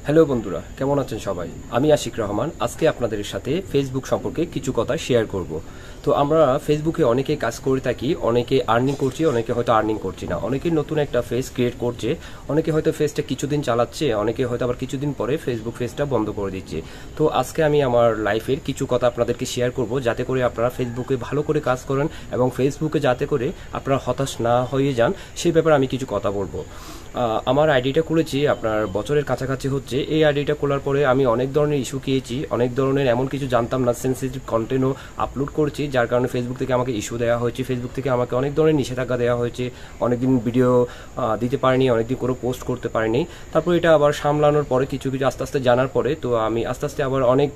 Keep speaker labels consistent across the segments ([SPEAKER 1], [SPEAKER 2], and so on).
[SPEAKER 1] Hello বন্ধুরা, কেমন আছেন সবাই? আমি আশিক রহমান। আজকে আপনাদের সাথে ফেসবুক সম্পর্কে কিছু কথা শেয়ার করব। তো আমরা ফেসবুকে অনেকে কাজ করে থাকি, অনেকে আর্নিং করছি, অনেকে হয়তো আর্নিং করছি না, অনেকে নতুন একটা ফেস ক্রিয়েট করছে, অনেকে হয়তো ফেসটা কিছুদিন চালাচ্ছে, অনেকে হয়তো আবার কিছুদিন পরে ফেসবুক ফেসটা বন্ধ করে দিচ্ছে। তো আজকে আমি আমার লাইফের কিছু কথা আপনাদেরকে শেয়ার করব, যাতে করে আপনারা ফেসবুকে ভালো করে কাজ করেন এবং ফেসবুকে যাতে করে আপনারা হতাশ না হয়ে যান, সেই ব্যাপারে আমি কিছু কথা বলবো। আমার আইডিটা খুলেছি আপনার বছরের কাছাকাছি হচ্ছে। এই আইডিটা খোলার পরে আমি অনেক ধরনের ইস্যু খেয়েছি, অনেক ধরনের এমন কিছু জানতাম না, সেন্সিটিভ কন্টেন্টও আপলোড করেছি, যার কারণে ফেসবুক থেকে আমাকে ইস্যু দেওয়া হয়েছে, ফেসবুক থেকে আমাকে অনেক ধরনের নিষেধাজ্ঞা দেওয়া হয়েছে, অনেকদিন ভিডিও দিতে পারিনি, অনেকদিন কোনো পোস্ট করতে পারিনি। তারপর এটা আবার সামলানোর পরে কিছু কিছু আস্তে আস্তে জানার পরে তো আমি আস্তে আস্তে আবার অনেক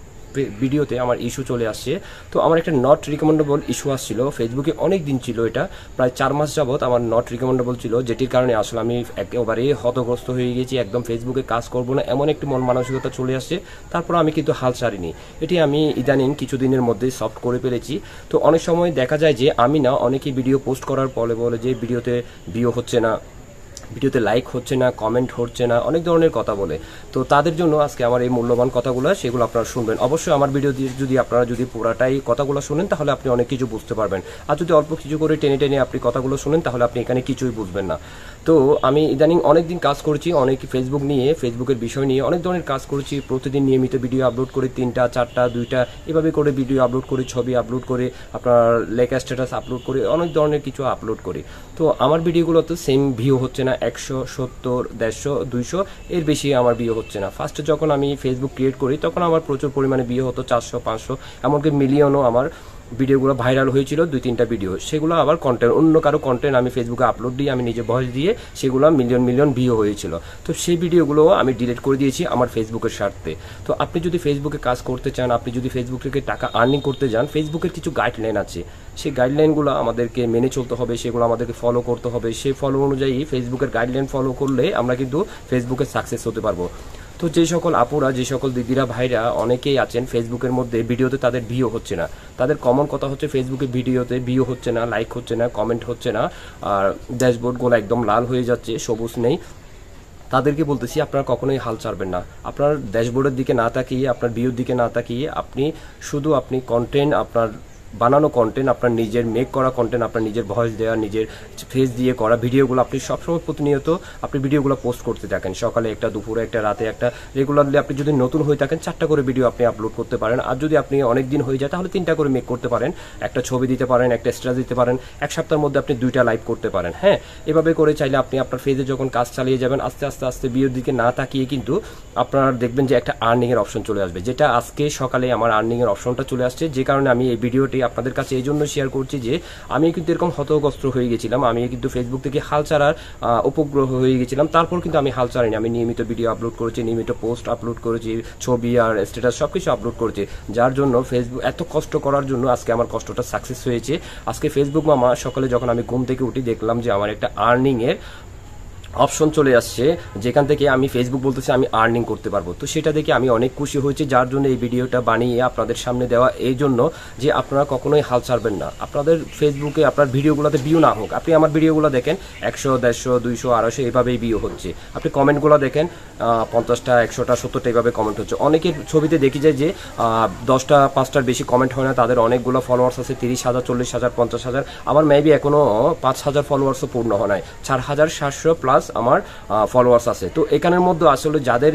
[SPEAKER 1] ভিডিওতে আমার ইস্যু চলে আসছে। তো আমার একটা নট রিকমেন্ডেবল ইস্যু আসছিল ফেসবুকে, অনেক দিন ছিল, এটা প্রায় 4 মাস যাবত আমার নট রিকমেন্ডেবল ছিল, যেটির কারণে আসলে আমি একেবারে হতগ্রস্ত হয়ে গেছি, একদম ফেসবুকে কাজ করব না এমন একটি মন মানসিকতা চলে আসছে। তারপর আমি কিন্তু হাল ছাড়িনি, এটি আমি ইদানিং কিছুদিনের মধ্যে সফট করে ফেলেছি। তো অনেক সময় দেখা যায় যে আমি না, অনেকেই ভিডিও পোস্ট করার পরে বলে যে ভিডিওতে ভিউ হচ্ছে না, ভিডিওতে লাইক হচ্ছে না, কমেন্ট হচ্ছে না, অনেক ধরনের কথা বলে। তো তাদের জন্য আজকে আমার এই মূল্যবান কথাগুলো, সেগুলো আপনারা শুনবেন। অবশ্যই আমার ভিডিও দিয়ে যদি আপনারা যদি পুরাটাই কথাগুলো শুনেন, তাহলে আপনি অনেক কিছু বুঝতে পারবেন। আর যদি অল্প কিছু করে টেনে টেনে আপনি কথাগুলো শুনেন, তাহলে আপনি এখানে কিছুই বুঝবেন না। তো আমি ইদানিং অনেক দিন কাজ করেছি, অনেক ফেসবুক নিয়ে, ফেসবুকের বিষয় নিয়ে অনেক ধরনের কাজ করেছি। প্রতিদিন নিয়মিত ভিডিও আপলোড করে 3টা 4টা 2টা এভাবে করে ভিডিও আপলোড করে, ছবি আপলোড করে, আপনার লেখা স্ট্যাটাস আপলোড করে, অনেক ধরনের কিছু আপলোড করি। তো আমার ভিডিওগুলোতে সেম ভিউ হচ্ছে না, 170, 150, 200 এর বেশি আমার ভিউ হচ্ছে না। ফার্স্টে যখন আমি ফেসবুক ক্রিয়েট করি, তখন আমার প্রচুর পরিমাণে ভিউ হতো, 400, 500, এমনকি মিলিয়নও আমার ভিডিওগুলো ভাইরাল হয়েছিল, 2-3টা ভিডিও। সেগুলো আবার কন্টেন্ট, অন্য কারো কন্টেন্ট আমি ফেসবুকে আপলোড দিয়ে, আমি নিজে ভয়েস দিয়ে, সেগুলো মিলিয়ন মিলিয়ন ভিউ হয়েছিল। তো সেই ভিডিওগুলো আমি ডিলিট করে দিয়েছি আমার ফেসবুকের স্বার্থে। তো আপনি যদি ফেসবুকে কাজ করতে চান, আপনি যদি ফেসবুক থেকে টাকা আর্নিং করতে যান, ফেসবুকের কিছু গাইডলাইন আছে, সেই গাইডলাইনগুলো আমাদেরকে মেনে চলতে হবে, সেগুলো আমাদেরকে ফলো করতে হবে। সেই ফলো অনুযায়ী, ফেসবুকের গাইডলাইন ফলো করলে আমরা কিন্তু ফেসবুকে সাকসেস হতে পারবো। তো যে সকল আপুরা, যে সকল দিদিরা, ভাইরা অনেকেই আছেন ফেসবুকের মধ্যে ভিডিওতে তাদের ভিউ হচ্ছে না, তাদের কমন কথা হচ্ছে ফেসবুকে ভিডিওতে ভিউ হচ্ছে না, লাইক হচ্ছে না, কমেন্ট হচ্ছে না, আর ড্যাশবোর্ডগুলো একদম লাল হয়ে যাচ্ছে, সবুজ নেই। তাদেরকে বলতেছি, আপনারা কখনোই হাল ছাড়বেন না। আপনার ড্যাশবোর্ডের দিকে না তাকিয়ে, আপনার ভিউর দিকে না তাকিয়ে, আপনি কন্টেন্ট, আপনার বানানো কন্টেন্ট, আপনার নিজের মেক করা কন্টেন্ট, আপনার নিজের ভয়েস দেওয়া, নিজের ফেস দিয়ে করা ভিডিওগুলো আপনি সবসময় প্রতিনিয়ত আপনি ভিডিওগুলো পোস্ট করতে থাকেন। সকালে একটা, দুপুরে একটা, রাতে একটা, রেগুলারলি আপনি যদি নতুন হয়ে থাকেন 4টা করে ভিডিও আপনি আপলোড করতে পারেন। আর যদি আপনি অনেক দিন হয়ে যায়, তাহলে 3টা করে মেক করতে পারেন, একটা ছবি দিতে পারেন, একটা স্ট্যাটাস দিতে পারেন, এক সপ্তাহের মধ্যে আপনি 2টা লাইভ করতে পারেন। হ্যাঁ, এভাবে করে চাইলে আপনি আপনার ফেজে যখন কাজ চালিয়ে যাবেন, আস্তে আস্তে আস্তে ভিডিওর দিকে না তাকিয়ে কিন্তু আপনারা দেখবেন যে একটা আর্নিং এর অপশন চলে আসবে, যেটা আজকে সকালে আমার আর্নিং এর অপশনটা চলে আসছে। যে কারণে আমি এই ভিডিওটি আপনাদের কাছে এই জন্য শেয়ার করছি যে আমি কিন্তু এরকম হতগ্রস্ত হয়ে গেছিলাম, আমি কিন্তু ফেসবুক থেকে হাল ছাড়ার উপগ্রহ হয়ে গেছিলাম। তারপর কিন্তু আমি হাল ছাড়িনি, আমি নিয়মিত ভিডিও আপলোড করেছি, নিয়মিত পোস্ট আপলোড করেছি, ছবি আর স্ট্যাটাস সবকিছু আপলোড করেছি, যার জন্য ফেসবুক এত কষ্ট করার জন্য আজকে আমার কষ্টটা সাকসেস হয়েছে। আজকে ফেসবুক মামা সকালে যখন আমি ঘুম থেকে উঠি, দেখলাম যে আমার একটা আর্নিং এর অপশন চলে আসছে, যেখান থেকে আমি ফেসবুক বলতেছি আমি আর্নিং করতে পারবো। তো সেটা দেখে আমি অনেক খুশি হয়েছি, যার জন্য এই ভিডিওটা বানিয়ে আপনাদের সামনে দেওয়া, এই জন্য যে আপনারা কখনোই হাল ছাড়বেন না। আপনাদের ফেসবুকে আপনার ভিডিওগুলোতে ভিউ না হোক, আপনি আমার ভিডিওগুলো দেখেন, 100, 150, 200, 250 এভাবেই ভিউ হচ্ছে। আপনি কমেন্টগুলো দেখেন, 50টা, 100টা, 70টা এভাবে কমেন্ট হচ্ছে। অনেকের ছবিতে দেখি যায় যে 10টা 5টার বেশি কমেন্ট হয় না, তাদের অনেকগুলো ফলোয়ার্স আছে, 30,000, 40,000, 50,000। আমার মেবি এখনো 5,000 ফলোয়ার্সও পূর্ণ হয় নাই, 4,700 প্লাস আমার ফলোয়ার্স আছে। তো এখানের মধ্যে আসলে যাদের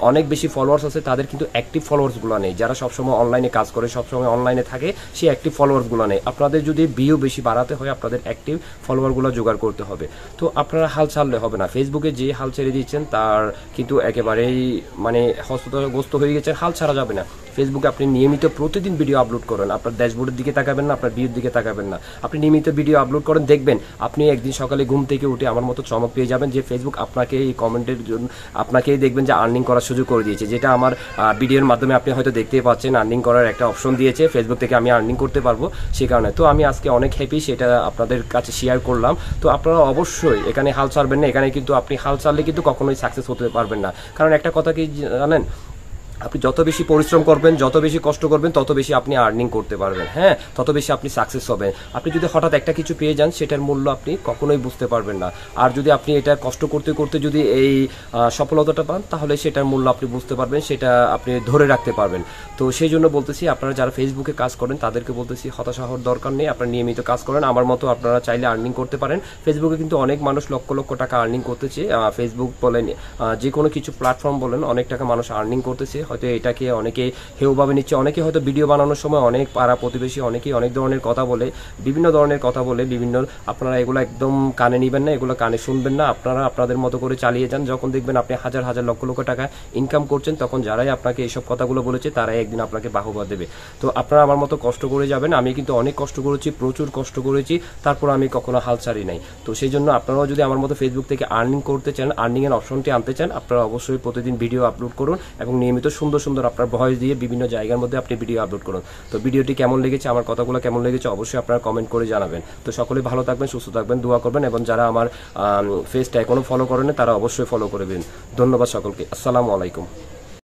[SPEAKER 1] অনেক বেশি ফলোয়ার্স আছে, তাদের কিন্তু অ্যাক্টিভ ফলোয়ার্সগুলো নেই। যারা সবসময় অনলাইনে কাজ করে, সবসময় অনলাইনে থাকে, সেই অ্যাক্টিভ ফলোয়ার্সগুলো নেই। আপনাদের যদি ভিউ বেশি বাড়াতে হয়, আপনাদের অ্যাক্টিভ ফলোয়ারগুলো জোগাড় করতে হবে। তো আপনারা হাল ছাড়লে হবে না। ফেসবুকে যে হাল ছেড়ে দিচ্ছেন, তার কিন্তু একেবারেই মানে হস্তগ্রস্ত হয়ে গেছে, হাল ছাড়া যাবে না। ফেসবুকে আপনি নিয়মিত প্রতিদিন ভিডিও আপলোড করেন, আপনার ড্যাশবোর্ডের দিকে তাকাবেন না, আপনার ভিউর দিকে তাকাবেন না, আপনি নিয়মিত ভিডিও আপলোড করেন, দেখবেন আপনি একদিন সকালে ঘুম থেকে উঠে আমার মতো চমক পেয়ে যাবেন যে ফেসবুক আপনাকে এই কমেন্টের জন্য, আপনাকেই দেখবেন যে আর্নিং করার সুযোগ করে দিয়েছে। যেটা আমার ভিডিওর মাধ্যমে আপনি হয়তো দেখতেই পাচ্ছেন, আর্নিং করার একটা অপশন দিয়েছে ফেসবুক থেকে, আমি আর্নিং করতে পারবো সে কারণে। তো আমি আজকে অনেক হ্যাপি, সেটা আপনাদের কাছে শেয়ার করলাম। তো আপনারা অবশ্যই এখানে হাল ছাড়বেন না। এখানে কিন্তু আপনি হাল ছাড়লে কিন্তু কখনোই সাকসেস হতে পারবেন না। কারণ একটা কথা কি জানেন, আপনি যত বেশি পরিশ্রম করবেন, যত বেশি কষ্ট করবেন, তত বেশি আপনি আর্নিং করতে পারবেন। হ্যাঁ, তত বেশি আপনি সাকসেস হবেন। আপনি যদি হঠাৎ একটা কিছু পেয়ে যান, সেটার মূল্য আপনি কখনোই বুঝতে পারবেন না। আর যদি আপনি এটা কষ্ট করতে করতে যদি এই সফলতাটা পান, তাহলে সেটার মূল্য আপনি বুঝতে পারবেন, সেটা আপনি ধরে রাখতে পারবেন। তো সেই জন্য বলতেছি, আপনারা যারা ফেসবুকে কাজ করেন তাদেরকে বলতেছি হতাশা হওয়ার দরকার নেই। আপনারা নিয়মিত কাজ করেন, আমার মতো আপনারা চাইলে আর্নিং করতে পারেন। ফেসবুকে কিন্তু অনেক মানুষ লক্ষ লক্ষ টাকা আর্নিং করতেছে। ফেসবুক বলেন, যে কোনো কিছু প্ল্যাটফর্ম বলেন, অনেক টাকা মানুষ আর্নিং করতেছে। হয়তো এটাকে অনেকে হেউভাবে নিচ্ছে, অনেকে হয়তো ভিডিও বানানোর সময় অনেক পাড়া প্রতিবেশী অনেকেই অনেক ধরনের কথা বলে, বিভিন্ন ধরনের কথা বলে, বিভিন্ন, আপনারা এগুলো একদম কানে নিবেন না, এগুলো কানে শুনবেন না। আপনারা আপনাদের মতো করে চালিয়ে যান। যখন দেখবেন আপনি হাজার হাজার লক্ষ লক্ষ টাকা ইনকাম করছেন, তখন যারাই আপনাকে এইসব কথাগুলো বলেছে তারাই একদিন আপনাকে বাহবা দেবে। তো আপনারা আমার মতো কষ্ট করে যাবেন। আমি কিন্তু অনেক কষ্ট করেছি, প্রচুর কষ্ট করেছি, তারপর আমি কখনো হাল ছাড়ি নাই। তো সেই জন্য আপনারাও যদি আমার মতো ফেসবুক থেকে আর্নিং করতে চান, আর্নিং এর অপশনটি আনতে চান, আপনারা অবশ্যই প্রতিদিন ভিডিও আপলোড করুন এবং নিয়মিত সুন্দর সুন্দর আপনার ভয়েস দিয়ে বিভিন্ন জায়গার মধ্যে আপনি ভিডিও আপলোড করুন। তো ভিডিওটি কেমন লেগেছে, আমার কথাগুলো কেমন লেগেছে, অবশ্যই আপনারা কমেন্ট করে জানাবেন। তো সকলে ভালো থাকবেন, সুস্থ থাকবেন, দোয়া করবেন এবং যারা আমার ফেসটা এখনো ফলো করেন তারা অবশ্যই ফলো করবেন। ধন্যবাদ সকলকে। আসসালামু আলাইকুম।